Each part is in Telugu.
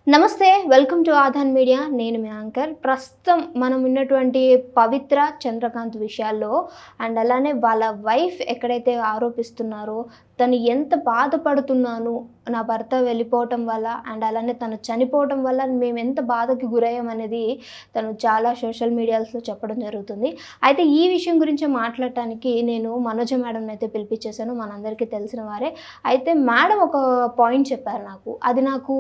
నమస్తే, వెల్కమ్ టు ఆధాన్ మీడియా. నేను మీ యాంకర్. ప్రస్తుతం మనం ఉన్నటువంటి పవిత్ర చంద్రకాంత్ విషయాల్లో అండ్ అలానే వాళ్ళ వైఫ్ ఎక్కడైతే ఆరోపిస్తున్నారో తను ఎంత బాధపడుతున్నాను నా భర్త వెళ్ళిపోవటం వల్ల అండ్ అలానే తను చనిపోవటం వల్ల మేము ఎంత బాధకి గురయ్యాం అనేది తను చాలా సోషల్ మీడియాస్లో చెప్పడం జరుగుతుంది. అయితే ఈ విషయం గురించి మాట్లాడటానికి నేను మనోజ మేడంని అయితే పిలిపించేశాను. మనందరికీ తెలిసిన వారే. అయితే మేడం ఒక పాయింట్ చెప్పారు నాకు. అది నాకు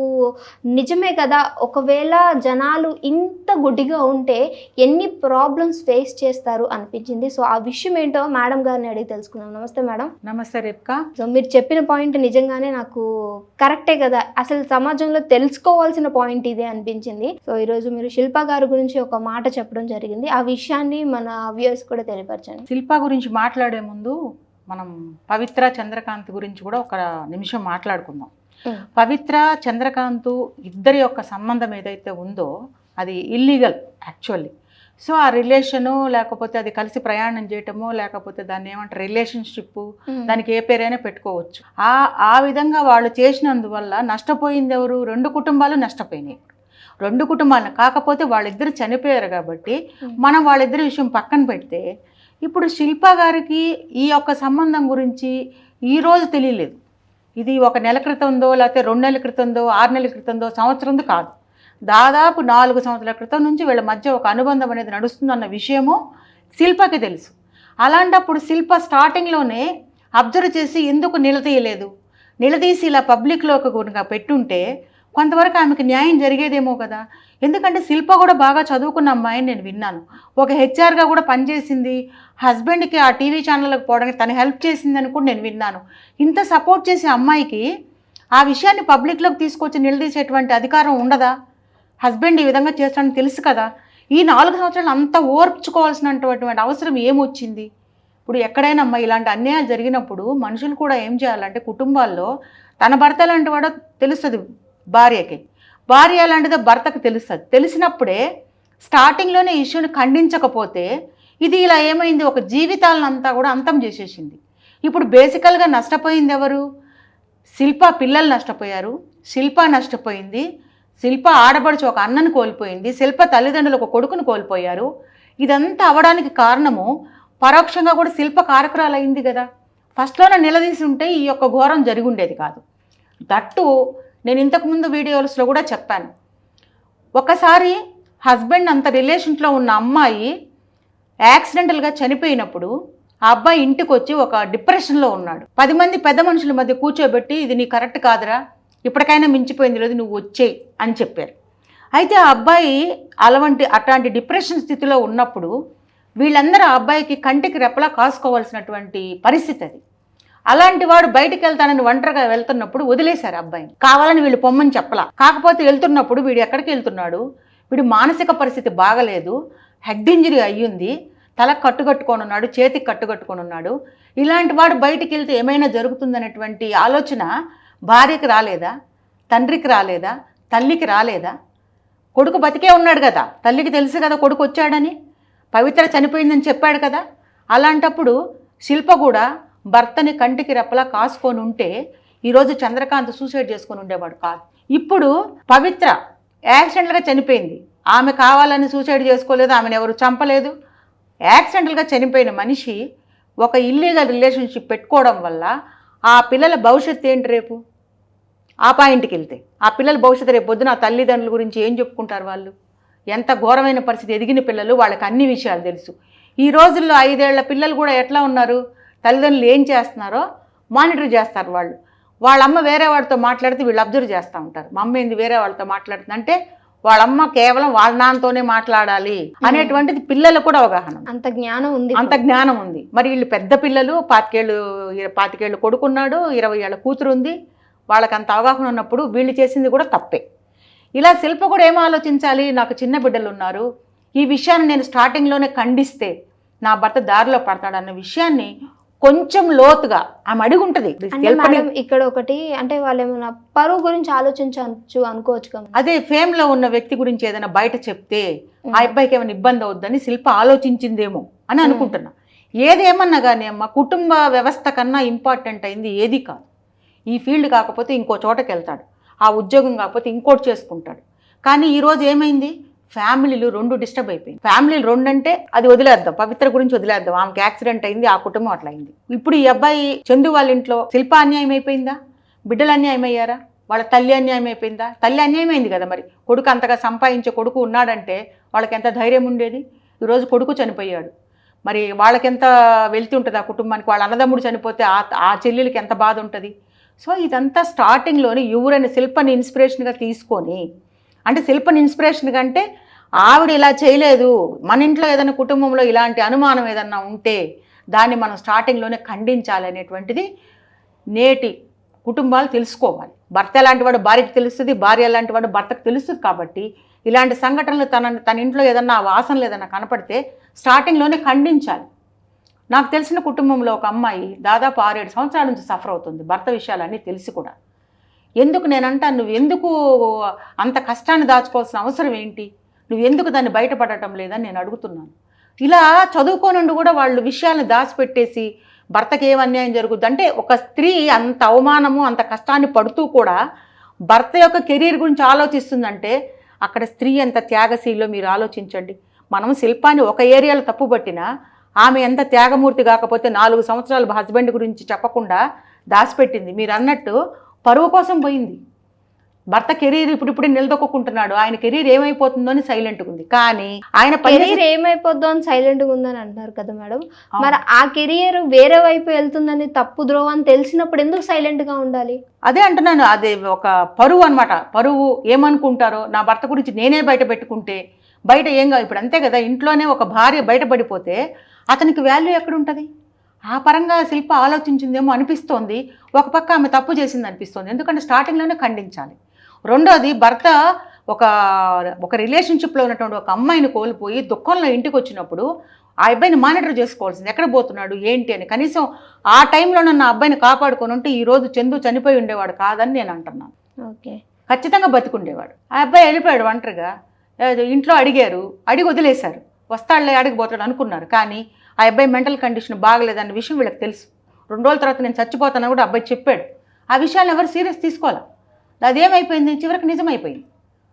నిజమే కదా, ఒకవేళ జనాలు ఇంత గుడ్డిగా ఉంటే ఎన్ని ప్రాబ్లమ్స్ ఫేస్ చేస్తారు అనిపించింది. సో ఆ విషయం ఏంటో మేడం గారిని అడిగి తెలుసుకుందాం. నమస్తే మేడం. నమస్తే రేప్కా. సో మీరు చెప్పిన పాయింట్ నిజంగానే నాకు కరెక్టే కదా, అసలు సమాజంలో తెలుసుకోవాల్సిన పాయింట్ ఇదే అనిపించింది. సో ఈరోజు మీరు శిల్ప గారి గురించి ఒక మాట చెప్పడం జరిగింది. ఆ విషయాన్ని మన వ్యూయర్స్ కూడా తెలియపరచండి. శిల్ప గురించి మాట్లాడే ముందు మనం పవిత్ర చంద్రకాంత్ గురించి కూడా ఒక నిమిషం మాట్లాడుకుందాం. పవిత్ర చంద్రకాంత్ ఇద్దరి యొక్క సంబంధం ఏదైతే ఉందో అది ఇల్లీగల్ యాక్చువల్లీ. సో ఆ రిలేషను లేకపోతే అది కలిసి ప్రయాణం చేయటము లేకపోతే దాన్ని ఏమంటారు రిలేషన్షిప్, దానికి ఏ పేరైనా పెట్టుకోవచ్చు. ఆ విధంగా వాళ్ళు చేసినందువల్ల నష్టపోయింది ఎవరు? రెండు కుటుంబాలు నష్టపోయినాయి. రెండు కుటుంబాలు కాకపోతే వాళ్ళిద్దరు చనిపోయారు కాబట్టి మనం వాళ్ళిద్దరి విషయం పక్కన పెడితే ఇప్పుడు శిల్ప గారికి ఈ యొక్క సంబంధం గురించి ఈరోజు తెలియలేదు. ఇది ఒక నెల క్రితందో లేకపోతే 2 నెలల క్రితందో 6 నెలల క్రితందో సంవత్సరందో కాదు, దాదాపు 4 సంవత్సరాల క్రితం నుంచి వీళ్ళ మధ్య ఒక అనుబంధం అనేది నడుస్తుందన్న విషయము శిల్పకి తెలుసు. అలాంటప్పుడు శిల్ప స్టార్టింగ్లోనే అబ్జర్వ్ చేసి ఎందుకు నిలదీయలేదు? నిలదీసి ఇలా పబ్లిక్లోకి కనుక పెట్టుంటే కొంతవరకు ఆమెకు న్యాయం జరిగేదేమో కదా. ఎందుకంటే శిల్ప కూడా బాగా చదువుకున్న అమ్మాయిని నేను విన్నాను. ఒక హెచ్ఆర్గా కూడా పనిచేసింది. హస్బెండ్కి ఆ టీవీ ఛానల్కి పోవడానికి తను హెల్ప్ చేసిందని కూడా నేను విన్నాను. ఇంత సపోర్ట్ చేసే అమ్మాయికి ఆ విషయాన్ని పబ్లిక్లోకి తీసుకొచ్చి నిలదీసేటువంటి అధికారం ఉండదా? హస్బెండ్ ఈ విధంగా చేస్తాడని తెలుసు కదా. ఈ 4 సంవత్సరాలు అంత ఓర్చుకోవాల్సినటువంటి అవసరం ఏమొచ్చింది? ఇప్పుడు ఎక్కడైనా అమ్మాయి ఇలాంటి అన్యాయాలు జరిగినప్పుడు మనుషులు కూడా ఏం చేయాలంటే కుటుంబాల్లో తన భర్త లాంటి వాడో తెలుస్తుంది భార్యకి, భార్య లాంటిదో భర్తకు తెలుస్తుంది. తెలిసినప్పుడే స్టార్టింగ్లోనే ఇష్యూని ఖండించకపోతే ఇది ఇలా ఏమైంది, ఒక జీవితాలనంతా కూడా అంతం చేసేసింది. ఇప్పుడు బేసికల్గా నష్టపోయింది ఎవరు? శిల్ప పిల్లలు నష్టపోయారు, శిల్ప నష్టపోయింది, శిల్ప ఆడపడుచు ఒక అన్నను కోల్పోయింది, శిల్ప తల్లిదండ్రులు ఒక కొడుకును కోల్పోయారు. ఇదంతా అవడానికి కారణము పరోక్షంగా కూడా శిల్ప కారకురాలు అయింది కదా. ఫస్ట్లోనే నిలదీసి ఉంటే ఈ యొక్క ఘోరం జరిగి ఉండేది కాదు. దట్టు నేను ఇంతకుముందు వీడియోస్లో కూడా చెప్పాను. ఒకసారి హస్బెండ్ అంత రిలేషన్లో ఉన్న అమ్మాయి యాక్సిడెంటల్గా చనిపోయినప్పుడు ఆ అబ్బాయి ఇంటికి వచ్చి ఒక డిప్రెషన్లో ఉన్నాడు. 10 మంది పెద్ద మనుషుల మధ్య కూర్చోబెట్టి ఇది నీ కరెక్ట్ కాదురా, ఇప్పటికైనా మించిపోయింది లేదు, నువ్వు వచ్చేయి అని చెప్పారు. అయితే ఆ అబ్బాయి అట్లాంటి డిప్రెషన్ స్థితిలో ఉన్నప్పుడు వీళ్ళందరూ ఆ అబ్బాయికి కంటికి రెప్పలా కాసుకోవాల్సినటువంటి పరిస్థితి అది. అలాంటి వాడు బయటికి వెళ్తానని ఒంటరిగా వెళ్తున్నప్పుడు వదిలేశారు అబ్బాయిని. కావాలని వీళ్ళు పొమ్మని చెప్పలా. కాకపోతే వెళ్తున్నప్పుడు వీడు ఎక్కడికి వెళ్తున్నాడు, వీడు మానసిక పరిస్థితి బాగలేదు, హెడ్ ఇంజరీ అయ్యింది, తలకు కట్టుకట్టుకొని ఉన్నాడు, చేతికి కట్టుకట్టుకొని ఉన్నాడు. ఇలాంటి వాడు బయటికి వెళ్తే ఏమైనా జరుగుతుందనేటువంటి ఆలోచన భార్యకి రాలేదా? తండ్రికి రాలేదా? తల్లికి రాలేదా? కొడుకు బతికే ఉన్నాడు కదా, తల్లికి తెలుసు కదా కొడుకు వచ్చాడని, పవిత్ర చనిపోయిందని చెప్పాడు కదా. అలాంటప్పుడు శిల్ప కూడా భర్తని కంటికి రెప్పలా కాసుకొని ఉంటే ఈరోజు చంద్రకాంత్ సూసైడ్ చేసుకొని ఉండేవాడు కాదు. ఇప్పుడు పవిత్ర యాక్సిడెంటల్గా చనిపోయింది, ఆమె కావాలని సూసైడ్ చేసుకోలేదు, ఆమెను ఎవరు చంపలేదు. యాక్సిడెంటల్గా చనిపోయిన మనిషి ఒక ఇల్లీగల్ రిలేషన్షిప్ పెట్టుకోవడం వల్ల ఆ పిల్లల భవిష్యత్తు ఏంటి? రేపు ఆ పాయింట్కి వెళ్తే ఆ పిల్లల భవిష్యత్తు రేపు పొద్దున ఆ తల్లిదండ్రుల గురించి ఏం చెప్పుకుంటారు? వాళ్ళు ఎంత ఘోరమైన పరిస్థితి, ఎదిగిన పిల్లలు, వాళ్ళకి అన్ని విషయాలు తెలుసు. ఈ రోజుల్లో 5 ఏళ్ల పిల్లలు కూడా ఎట్లా ఉన్నారు, తల్లిదండ్రులు ఏం చేస్తున్నారో మానిటర్ చేస్తారు. వాళ్ళమ్మ వేరే వాడితో మాట్లాడితే వీళ్ళు అబ్జర్వ్ చేస్తూ ఉంటారు. మా అమ్మ ఏంది వేరే వాళ్ళతో మాట్లాడుతుంది అంటే వాళ్ళమ్మ కేవలం వాళ్ళ నాన్నతోనే మాట్లాడాలి అనేటువంటిది పిల్లలకు కూడా అవగాహన, అంత జ్ఞానం ఉంది. మరి వీళ్ళు పెద్ద పిల్లలు, 25 ఏళ్ళు కొడుకున్నాడు, 20 ఏళ్ళ కూతురు ఉంది, వాళ్ళకి అంత అవగాహన ఉన్నప్పుడు వీళ్ళు చేసింది కూడా తప్పే. ఇలా శిల్ప కూడా ఏం ఆలోచించాలి, నాకు చిన్న బిడ్డలు ఉన్నారు, ఈ విషయాన్ని నేను స్టార్టింగ్లోనే ఖండిస్తే నా భర్త దారిలో పడతాడన్న విషయాన్ని కొంచెం లోతుగా ఆమె అడిగి ఉంటుంది. ఇక్కడ ఒకటి అంటే వాళ్ళు ఏమైనా పరువు గురించి ఆలోచించవచ్చు అనుకోవచ్చు కదా. అదే ఫేమ్లో ఉన్న వ్యక్తి గురించి ఏదైనా బయట చెప్తే ఆ అబ్బాయికి ఏమైనా ఇబ్బంది అవుద్దని శిల్ప ఆలోచించిందేమో అని అనుకుంటున్నా. ఏదేమన్నా కానీ అమ్మ, కుటుంబ వ్యవస్థ కన్నా ఇంపార్టెంట్ అయింది ఏది కాదు. ఈ ఫీల్డ్ కాకపోతే ఇంకో చోటకి వెళ్తాడు. ఆ ఉద్యోగం కాకపోతే ఇంకోటి చేసుకుంటాడు. కానీ ఈరోజు ఏమైంది, ఫ్యామిలీలు 2 డిస్టర్బ్ అయిపోయింది. ఫ్యామిలీలు 2 అంటే అది వదిలేద్దాం, పవిత్ర గురించి వదిలేద్దాం, ఆమెకి యాక్సిడెంట్ అయింది, ఆ కుటుంబం అట్లా అయింది. ఇప్పుడు ఈ అబ్బాయి చందు వాళ్ళ ఇంట్లో శిల్ప అన్యాయం అయిపోయిందా, బిడ్డలు అన్యాయం అయ్యారా, వాళ్ళ తల్లి అన్యాయం అయిపోయిందా? తల్లి అన్యాయం అయింది కదా. మరి కొడుకు అంతగా సంపాదించే కొడుకు ఉన్నాడంటే వాళ్ళకి ఎంత ధైర్యం ఉండేది. ఈరోజు కొడుకు చనిపోయాడు, మరి వాళ్ళకెంత వెళ్తూ ఉంటుంది ఆ కుటుంబానికి. వాళ్ళ అన్నదమ్ముడు చనిపోతే ఆ చెల్లెలకి ఎంత బాధ ఉంటుంది. సో ఇదంతా స్టార్టింగ్లోని ఎవరైనా శిల్పని ఇన్స్పిరేషన్గా తీసుకొని, అంటే శిల్పని ఇన్స్పిరేషన్ కంటే ఆవిడ ఇలా చేయలేదు, మన ఇంట్లో ఏదైనా కుటుంబంలో ఇలాంటి అనుమానం ఏదన్నా ఉంటే దాన్ని మనం స్టార్టింగ్లోనే ఖండించాలి అనేటువంటిది నేటి కుటుంబాలు తెలుసుకోవాలి. భర్త ఎలాంటి వాడు భార్యకి తెలుస్తుంది, భార్య ఎలాంటి వాడు భర్తకు తెలుస్తుంది. కాబట్టి ఇలాంటి సంఘటనలు తన ఇంట్లో ఏదన్నా వాసనలు ఏదన్నా కనపడితే స్టార్టింగ్లోనే ఖండించాలి. నాకు తెలిసిన కుటుంబంలో ఒక అమ్మాయి దాదాపు 6-7 సంవత్సరాల నుంచి సఫర్ అవుతుంది, భర్త విషయాలన్నీ తెలిసి కూడా. ఎందుకు నేనంటా, నువ్వు ఎందుకు అంత కష్టాన్ని దాచుకోవాల్సిన అవసరం ఏంటి, నువ్వు ఎందుకు దాన్ని బయటపడటం లేదని నేను అడుగుతున్నాను. ఇలా చదువుకోనుండి కూడా వాళ్ళు విషయాలను దాచిపెట్టేసి భర్తకి ఏం అన్యాయం జరుగుద్ది అంటే, ఒక స్త్రీ అంత అవమానము అంత కష్టాన్ని పడుతూ కూడా భర్త యొక్క కెరీర్ గురించి ఆలోచిస్తుందంటే అక్కడ స్త్రీ ఎంత త్యాగశీలో మీరు ఆలోచించండి. మనం శిల్పాన్ని ఒక ఏరియాలో తప్పుపట్టినా ఆమె ఎంత త్యాగమూర్తి కాకపోతే 4 సంవత్సరాలు హస్బెండ్ గురించి చెప్పకుండా దాచిపెట్టింది. మీరు అన్నట్టు పరువు కోసం పోయింది. భర్త కెరీర్ ఇప్పుడు నిలదొక్కుంటున్నాడు, ఆయన కెరీర్ ఏమైపోతుందో అని సైలెంట్గా ఉంది. కానీ ఆయన కెరీర్ ఏమైపోద్దో అని సైలెంట్గా ఉందని అంటున్నారు కదా మేడం. మరి ఆ కెరియర్ వేరే వైపు వెళ్తుందని, తప్పు ద్రోవ అని తెలిసినప్పుడు ఎందుకు సైలెంట్గా ఉండాలి? అదే అంటున్నాను, అదే ఒక పరువు అనమాట. పరువు ఏమనుకుంటారో, నా భర్త గురించి నేనే బయట పెట్టుకుంటే బయట ఏం కాదు. ఇప్పుడు అంతే కదా, ఇంట్లోనే ఒక భార్య బయటపడిపోతే అతనికి వాల్యూ ఎక్కడుంటుంది. ఆ పరంగా శిల్ప ఆలోచించిందేమో అనిపిస్తోంది. ఒక పక్క ఆమె తప్పు చేసింది అనిపిస్తోంది, ఎందుకంటే స్టార్టింగ్లోనే ఖండించాలి. రెండోది, భర్త ఒక రిలేషన్షిప్లో ఉన్నటువంటి ఒక అమ్మాయిని కోల్పోయి దుఃఖంలో ఇంటికి వచ్చినప్పుడు ఆ అబ్బాయిని మానిటర్ చేసుకోవాల్సింది, ఎక్కడ పోతున్నాడు ఏంటి అని. కనీసం ఆ టైంలో నన్ను ఆ అబ్బాయిని కాపాడుకొని ఉంటే ఈరోజు చందు చనిపోయి ఉండేవాడు కాదని నేను అంటున్నాను. ఓకే, ఖచ్చితంగా బతికుండేవాడు. ఆ అబ్బాయి వెళ్ళిపోయాడు ఒంటరిగా. ఇంట్లో అడిగారు, అడిగి వదిలేశారు, వస్తాడులే అడిగిపోతాడు అనుకున్నారు. కానీ ఆ అబ్బాయి మెంటల్ కండిషన్ బాగలేదన్న విషయం వీళ్ళకి తెలుసు. 2 రోజుల తర్వాత నేను చచ్చిపోతానని కూడా అబ్బాయి చెప్పాడు. ఆ విషయాన్ని ఎవరు సీరియస్ తీసుకోవాలి. అదేమైపోయింది, చివరికి నిజమైపోయింది.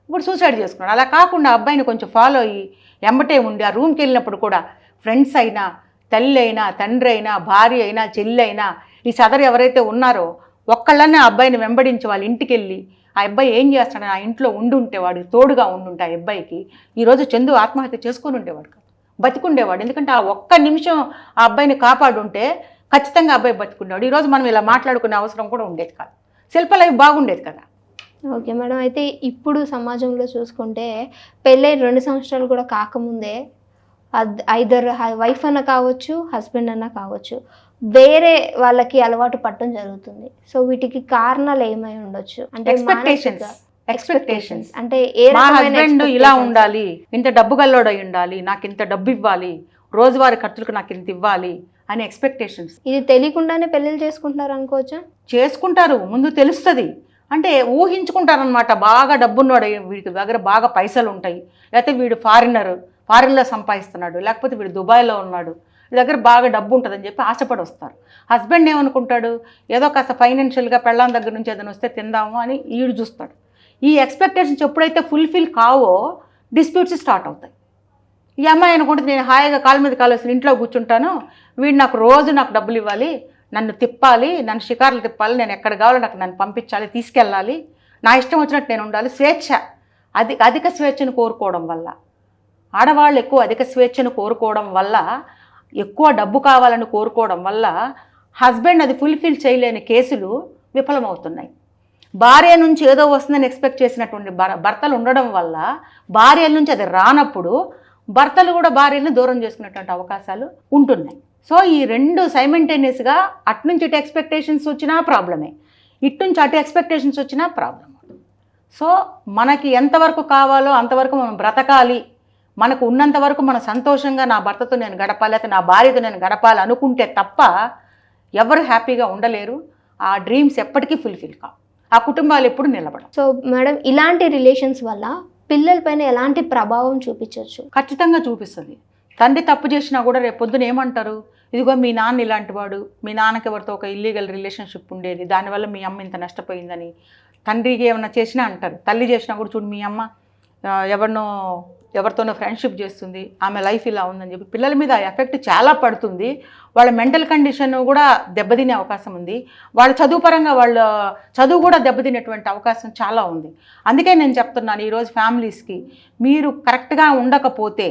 ఇప్పుడు సూసైడ్ చేసుకున్నాడు. అలా కాకుండా అబ్బాయిని కొంచెం ఫాలో అయ్యి ఎంబటే ఉండి ఆ రూమ్కి వెళ్ళినప్పుడు కూడా ఫ్రెండ్స్ అయినా, తల్లి అయినా, తండ్రి అయినా, భార్య అయినా, చెల్లి అయినా, ఈ సదరు ఎవరైతే ఉన్నారో ఒక్కళ్ళనే ఆ అబ్బాయిని వెంబడించి వాళ్ళ ఇంటికి వెళ్ళి ఆ అబ్బాయి ఏం చేస్తాడని ఆ ఇంట్లో ఉండుంటే, వాడు తోడుగా ఉండుంటే ఆ అబ్బాయికి ఈరోజు చందు ఆత్మహత్య చేసుకొని ఉండేవాడు కాదు, బతికుండేవాడు. ఎందుకంటే ఆ ఒక్క నిమిషం ఆ అబ్బాయిని కాపాడుంటే ఖచ్చితంగా అబ్బాయి బతికుండేవాడు. ఈరోజు మనం ఇలా మాట్లాడుకునే అవసరం కూడా ఉండేది కాదు, శిల్ప లైఫ్ బాగుండేది కదా. ఓకే మేడం, అయితే ఇప్పుడు సమాజంలో చూసుకుంటే పెళ్ళై 2 సంవత్సరాలు కూడా కాకముందే ఐదర్ వైఫ్ అన్న కావచ్చు, హస్బెండ్ అన్న కావచ్చు, వేరే వాళ్ళకి అలవాటు పట్టడం జరుగుతుంది. సో వీటికి కారణాలు ఏమై ఉండొచ్చు అంటే ఎక్స్పెక్టేషన్స్ అంటే మా హస్బెండ్ ఇలా ఉండాలి, ఇంత డబ్బు గల్లోడై ఉండాలి, నాకు ఇంత డబ్బు ఇవ్వాలి, రోజువారీ ఖర్చులకు నాకు ఇంత ఇవ్వాలి అని ఎక్స్పెక్టేషన్స్. ఇది తెలియకుండానే పెళ్ళిళ్ళు చేసుకుంటున్నారు అనుకోవచ్చా? చేసుకుంటారు, ముందు తెలుస్తుంది, అంటే ఊహించుకుంటారనమాట. బాగా డబ్బున్నాడు, వీడి దగ్గర బాగా పైసలు ఉంటాయి, లేకపోతే వీడు ఫారిన్లో సంపాదిస్తున్నాడు, లేకపోతే వీడు దుబాయ్లో ఉన్నాడు, వీడి దగ్గర బాగా డబ్బు ఉంటుందని చెప్పి ఆశపడి వస్తారు. హస్బెండ్ ఏమనుకుంటాడు, ఏదో కాస్త ఫైనాన్షియల్గా పెళ్ళాం దగ్గర నుంచి ఏదైనా వస్తే తిందాము అని ఈడు చూస్తాడు. ఈ ఎక్స్పెక్టేషన్స్ ఎప్పుడైతే ఫుల్ఫిల్ కావో డిస్ప్యూట్స్ స్టార్ట్ అవుతాయి. ఈ అమ్మాయి అనుకుంటుంది, నేను హాయిగా కాలు మీద కాలేసి ఇంట్లో కూర్చుంటాను, వీడు నాకు డబ్బులు ఇవ్వాలి, నన్ను తిప్పాలి, నన్ను షికార్లు తిప్పాలి, నేను ఎక్కడ కావాలో నాకు నన్ను పంపించాలి, తీసుకెళ్ళాలి, నా ఇష్టం వచ్చినట్టు నేను ఉండాలి. స్వేచ్ఛ, అధిక స్వేచ్ఛను కోరుకోవడం వల్ల, ఆడవాళ్ళు ఎక్కువ అధిక స్వేచ్ఛను కోరుకోవడం వల్ల, ఎక్కువ డబ్బు కావాలని కోరుకోవడం వల్ల హస్బెండ్ అది ఫుల్ఫిల్ చేయలేని కేసులు విఫలమవుతున్నాయి. భార్య నుంచి ఏదో వస్తుందని ఎక్స్పెక్ట్ చేసినటువంటి భర్తలు ఉండడం వల్ల భార్యల నుంచి అది రానప్పుడు భర్తలు కూడా భార్యలను దూరం చేసుకునేటువంటి అవకాశాలు ఉంటున్నాయి. సో ఈ 2 సైమల్టేనియస్గా అటునుంచి ఇటు ఎక్స్పెక్టేషన్స్ వచ్చినా ప్రాబ్లమే, ఇటు నుంచి అటు ఎక్స్పెక్టేషన్స్ వచ్చినా ప్రాబ్లమ్. సో మనకి ఎంతవరకు కావాలో అంతవరకు మనం బ్రతకాలి, మనకు ఉన్నంత వరకు మనం సంతోషంగా నా భర్తతో నేను గడపాలి, లేకపోతే నా భార్యతో నేను గడపాలి అనుకుంటే తప్ప ఎవరు హ్యాపీగా ఉండలేరు. ఆ డ్రీమ్స్ ఎప్పటికీ ఫుల్ఫిల్ కావు, ఆ కుటుంబాలు ఎప్పుడు నిలబడవు. సో మేడం, ఇలాంటి రిలేషన్స్ వల్ల పిల్లలపైన ఎలాంటి ప్రభావం చూపించవచ్చు? ఖచ్చితంగా చూపిస్తుంది. తండ్రి తప్పు చేసినా కూడా రేపు పొద్దున ఏమంటారు, ఇదిగో మీ నాన్న ఇలాంటి వాడు, మీ నాన్నకి ఎవరితో ఒక ఇల్లీగల్ రిలేషన్షిప్ ఉండేది, దానివల్ల మీ అమ్మ ఇంత నష్టపోయిందని తండ్రికి ఏమన్నా చేసినా అంటారు, తల్లి చేసినా కూడా చూడు మీ అమ్మ ఎవరితోనో ఫ్రెండ్షిప్ చేస్తుంది, ఆమె లైఫ్ ఇలా ఉందని చెప్పి పిల్లల మీద ఆ ఎఫెక్ట్ చాలా పడుతుంది. వాళ్ళ మెంటల్ కండిషన్ కూడా దెబ్బతినే అవకాశం ఉంది. వాళ్ళ చదువు పరంగా వాళ్ళ చదువు కూడా దెబ్బతినేటువంటి అవకాశం చాలా ఉంది. అందుకే నేను చెప్తున్నాను ఈరోజు ఫ్యామిలీస్కి, మీరు కరెక్ట్గా ఉండకపోతే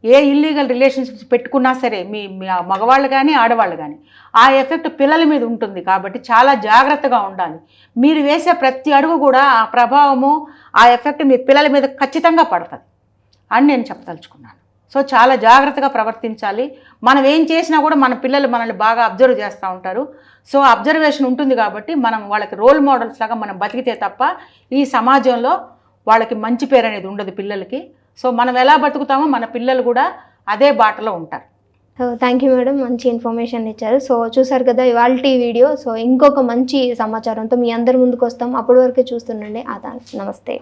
ఏ ఇల్లీగల్ రిలేషన్షిప్స్ పెట్టుకున్నా సరే మీ మగవాళ్ళు కానీ ఆడవాళ్ళు కానీ ఆ ఎఫెక్ట్ పిల్లల మీద ఉంటుంది. కాబట్టి చాలా జాగ్రత్తగా ఉండాలి. మీరు వేసే ప్రతి అడుగు కూడా ఆ ప్రభావము ఆ ఎఫెక్ట్ మీ పిల్లల మీద ఖచ్చితంగా పడుతుంది అని నేను చెప్పదలుచుకున్నాను. సో చాలా జాగ్రత్తగా ప్రవర్తించాలి. మనం ఏం చేసినా కూడా మన పిల్లలు మనల్ని బాగా అబ్జర్వ్ చేస్తూ ఉంటారు. సో అబ్జర్వేషన్ ఉంటుంది కాబట్టి మనం వాళ్ళకి రోల్ మోడల్స్ లాగా మనం బతికితే తప్ప ఈ సమాజంలో వాళ్ళకి మంచి పేరు అనేది ఉండదు పిల్లలకి. సో మనం ఎలా బతుకుతామో మన పిల్లలు కూడా అదే బాటలో ఉంటారు. సో థ్యాంక్ యూ మేడం, మంచి ఇన్ఫర్మేషన్ ఇచ్చారు. సో చూసారు కదా ఇవాళ వీడియో. సో ఇంకొక మంచి సమాచారంతో మీ అందరి ముందుకు వస్తాం. అప్పటి వరకు చూస్తుండండి ఆదాన్. నమస్తే.